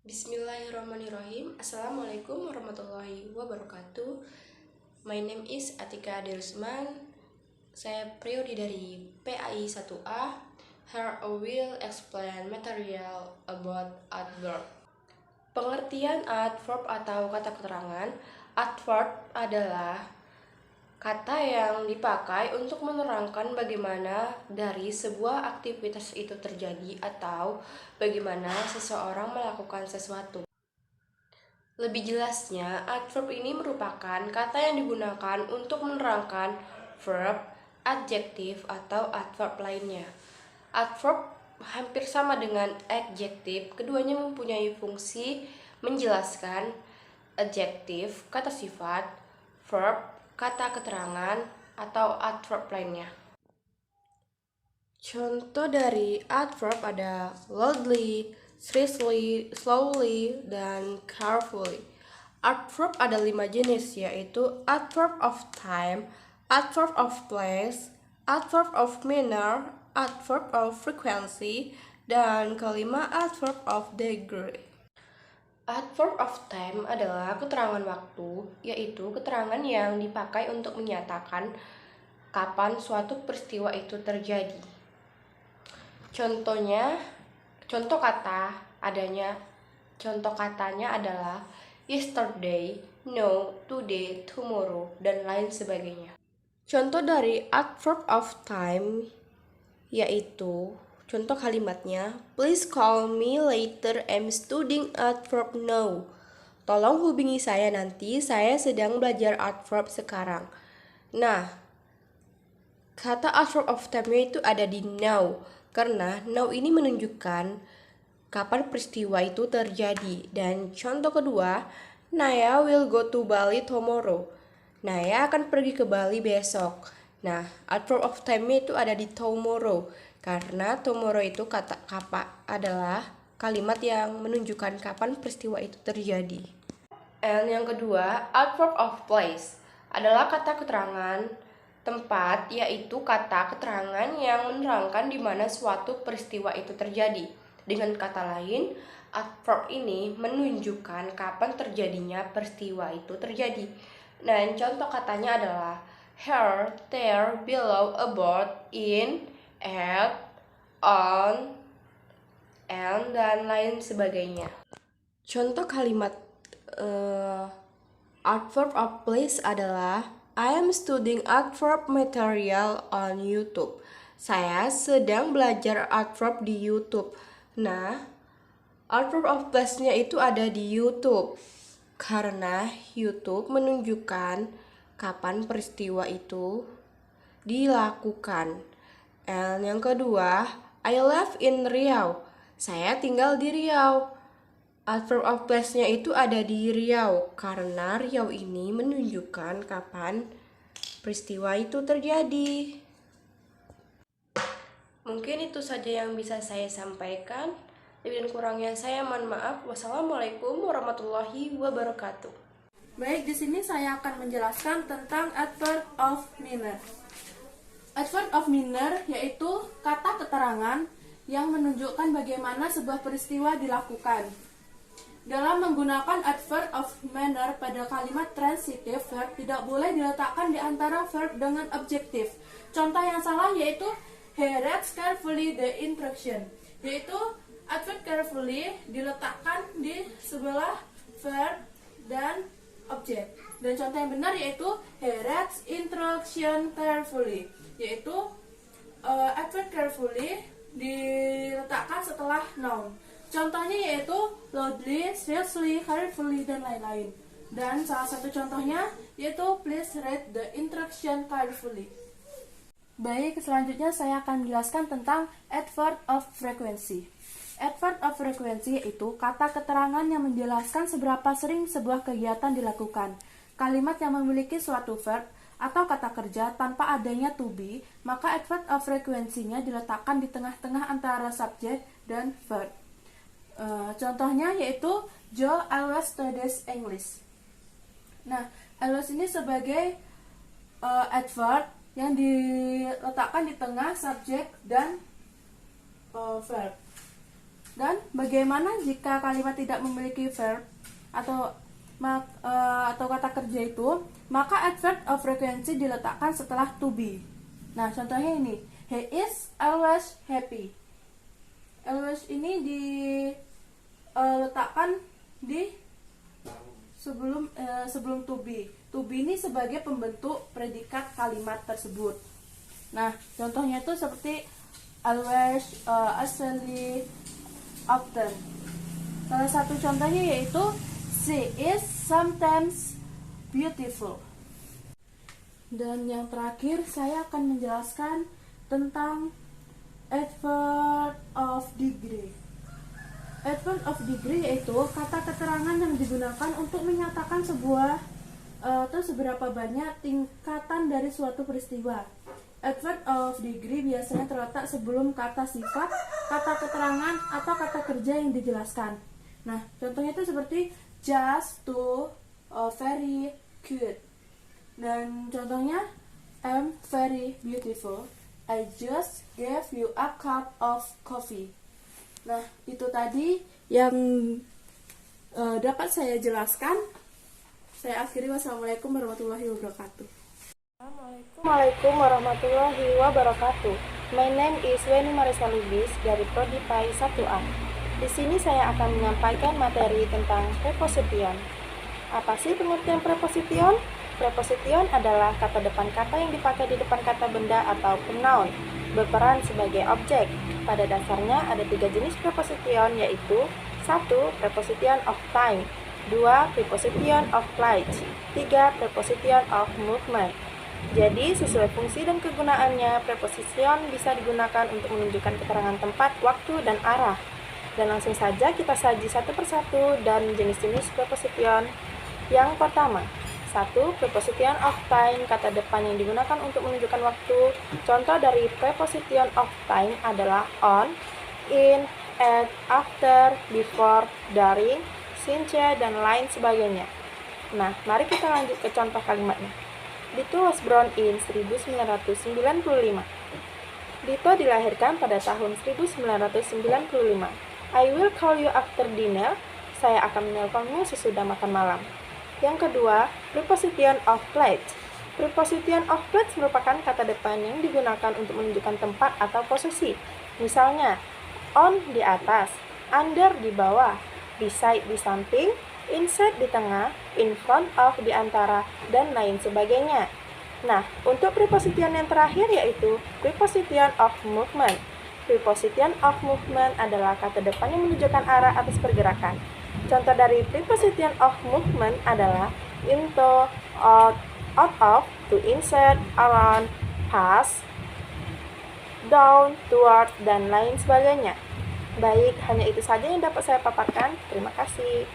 Bismillahirrahmanirrahim. Assalamualaikum warahmatullahi wabarakatuh. My name is Atika Dirusman. Saya priodi dari PAI 1A. Here I will explain material about adverb. Pengertian adverb atau kata keterangan. Adverb adalah kata yang dipakai untuk menerangkan bagaimana dari sebuah aktivitas itu terjadi atau bagaimana seseorang melakukan sesuatu. Lebih jelasnya, adverb ini merupakan kata yang digunakan untuk menerangkan verb, adjektif, atau adverb lainnya. Adverb hampir sama dengan adjektif, keduanya mempunyai fungsi menjelaskan. Adjektif, kata sifat, verb, kata keterangan, atau adverb lainnya. Contoh dari adverb ada loudly, seriously, slowly, dan carefully. Adverb ada 5 jenis, yaitu adverb of time, adverb of place, adverb of manner, adverb of frequency, dan kelima adverb of degree. Adverb of time adalah keterangan waktu, yaitu keterangan yang dipakai untuk menyatakan kapan suatu peristiwa itu terjadi. Contoh katanya adalah yesterday, no, today, tomorrow, dan lain sebagainya. Contoh dari adverb of time yaitu contoh kalimatnya, please call me later, I'm studying adverb now. Tolong hubungi saya nanti, saya sedang belajar adverb sekarang. Nah, kata adverb of time itu ada di now, karena now ini menunjukkan kapan peristiwa itu terjadi. Dan contoh kedua, Naya will go to Bali tomorrow. Naya akan pergi ke Bali besok. Nah, adverb of time itu ada di tomorrow, karena tomorrow itu adalah kalimat yang menunjukkan kapan peristiwa itu terjadi. And yang kedua, adverb of place adalah kata keterangan tempat, yaitu kata keterangan yang menerangkan di mana suatu peristiwa itu terjadi. Dengan kata lain, adverb ini menunjukkan kapan terjadinya peristiwa itu terjadi. Dan contoh katanya adalah here, there, below, about, in, at, on, and, dan lain sebagainya. Contoh kalimat adverb of place adalah I am studying adverb material on YouTube. Saya sedang belajar adverb di YouTube. Nah, adverb of place-nya itu ada di YouTube, karena YouTube menunjukkan kapan peristiwa itu dilakukan. And yang kedua, I live in Riau. Saya tinggal di Riau. Adverb of place-nya itu ada di Riau, karena Riau ini menunjukkan kapan peristiwa itu terjadi. Mungkin itu saja yang bisa saya sampaikan. Lebih dan kurangnya saya mohon maaf. Wassalamualaikum warahmatullahi wabarakatuh. Baik, di sini saya akan menjelaskan tentang adverb of manner. Adverb of manner yaitu kata keterangan yang menunjukkan bagaimana sebuah peristiwa dilakukan. Dalam menggunakan adverb of manner pada kalimat transitive verb tidak boleh diletakkan di antara verb dengan objektif. Contoh yang salah yaitu he reads carefully the instruction, yaitu adverb carefully diletakkan di sebelah verb dan objek. Dan contoh yang benar yaitu he reads instruction carefully, yaitu adverb carefully diletakkan setelah noun. Contohnya yaitu loudly, seriously, carefully, dan lain-lain. Dan salah satu contohnya yaitu please read the instruction carefully. Baik, selanjutnya saya akan menjelaskan tentang adverb of frequency. Adverb of frequency yaitu kata keterangan yang menjelaskan seberapa sering sebuah kegiatan dilakukan. Kalimat yang memiliki suatu verb atau kata kerja tanpa adanya to be, maka adverb of frequency-nya diletakkan di tengah-tengah antara subjek dan verb. Contohnya yaitu Joe always studies English. Nah, always ini sebagai adverb yang diletakkan di tengah subjek dan verb. Dan bagaimana jika kalimat tidak memiliki verb atau kata kerja itu, maka adverb of frequency diletakkan setelah to be. Nah, contohnya ini, he is always happy. Always ini diletakkan di sebelum to be. To be ini sebagai pembentuk predikat kalimat tersebut. Nah, contohnya itu seperti always, usually, often. Salah satu contohnya yaitu she is sometimes beautiful. Dan yang terakhir saya akan menjelaskan tentang adverb of degree. Adverb of degree yaitu kata keterangan yang digunakan untuk menyatakan sebuah atau seberapa banyak tingkatan dari suatu peristiwa. Adverb of degree biasanya terletak sebelum kata sifat, kata keterangan, atau kata kerja yang dijelaskan. Nah, contohnya itu seperti just, to, very, cute. Dan contohnya, I'm very beautiful. I just gave you a cup of coffee. Nah, itu tadi yang dapat saya jelaskan. Saya akhiri, wassalamualaikum warahmatullahi wabarakatuh. Assalamualaikum warahmatullahi wabarakatuh. My name is Weni Marisa Lubis dari Prodi PAI 1A. Di sini saya akan menyampaikan materi tentang preposition. Apa sih pengertian preposition? Preposition adalah kata depan kata yang dipakai di depan kata benda atau noun, berperan sebagai objek. Pada dasarnya ada 3 jenis preposition, yaitu 1. Preposition of time, 2. Preposition of place, 3. Preposition of movement. Jadi, sesuai fungsi dan kegunaannya, preposition bisa digunakan untuk menunjukkan keterangan tempat, waktu, dan arah. Dan langsung saja kita saji satu persatu dan jenis-jenis preposition. Yang pertama, 1. Preposition of time, kata depan yang digunakan untuk menunjukkan waktu. Contoh dari preposition of time adalah on, in, at, after, before, during, since, dan lain sebagainya. Nah, mari kita lanjut ke contoh kalimatnya. Dito was born in 1995. Dito dilahirkan pada tahun 1995. I will call you after dinner. Saya akan menelponmu sesudah makan malam. Yang kedua, preposition of place. Preposition of place merupakan kata depan yang digunakan untuk menunjukkan tempat atau posisi. Misalnya, on di atas, under di bawah, beside di samping, inside di tengah, in front of di antara, dan lain sebagainya. Nah, untuk preposition yang terakhir yaitu preposition of movement. Preposition of movement adalah kata depan yang menunjukkan arah atas pergerakan. Contoh dari preposition of movement adalah into, out of, to, inside, around, past, down, toward, dan lain sebagainya. Baik, hanya itu saja yang dapat saya paparkan. Terima kasih.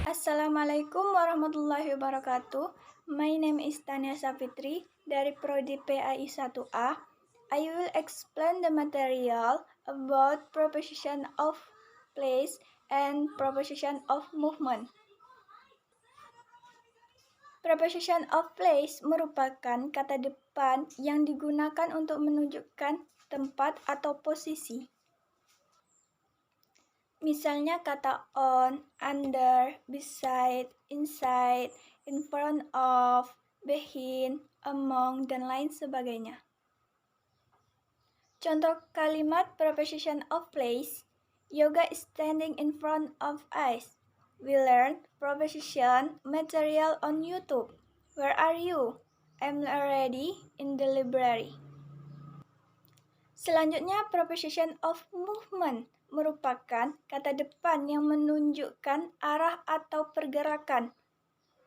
Assalamualaikum warahmatullahi wabarakatuh. My name is Tania Safitri dari Prodi PAI 1A. I will explain the material about preposition of place and preposition of movement. Preposition of place merupakan kata depan yang digunakan untuk menunjukkan tempat atau posisi. Misalnya kata on, under, beside, inside, in front of, behind, among, dan lain sebagainya. Contoh kalimat preposition of place, Yoga is standing in front of us. We learned preposition material on YouTube. Where are you? I'm already in the library. Selanjutnya, preposition of movement merupakan kata depan yang menunjukkan arah atau pergerakan.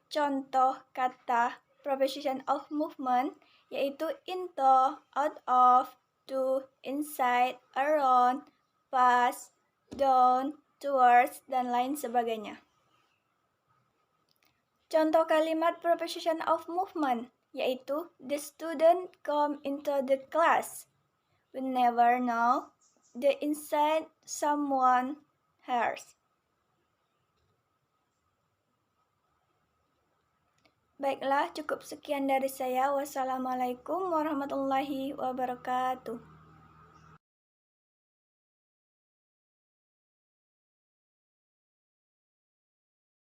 Contoh kata preposition of movement yaitu into, out of, to, inside, around, past, down, towards, dan lain sebagainya. Contoh kalimat preposition of movement yaitu the student come into the class. We never know the inside someone hers. Baiklah, cukup sekian dari saya. Wassalamualaikum warahmatullahi wabarakatuh.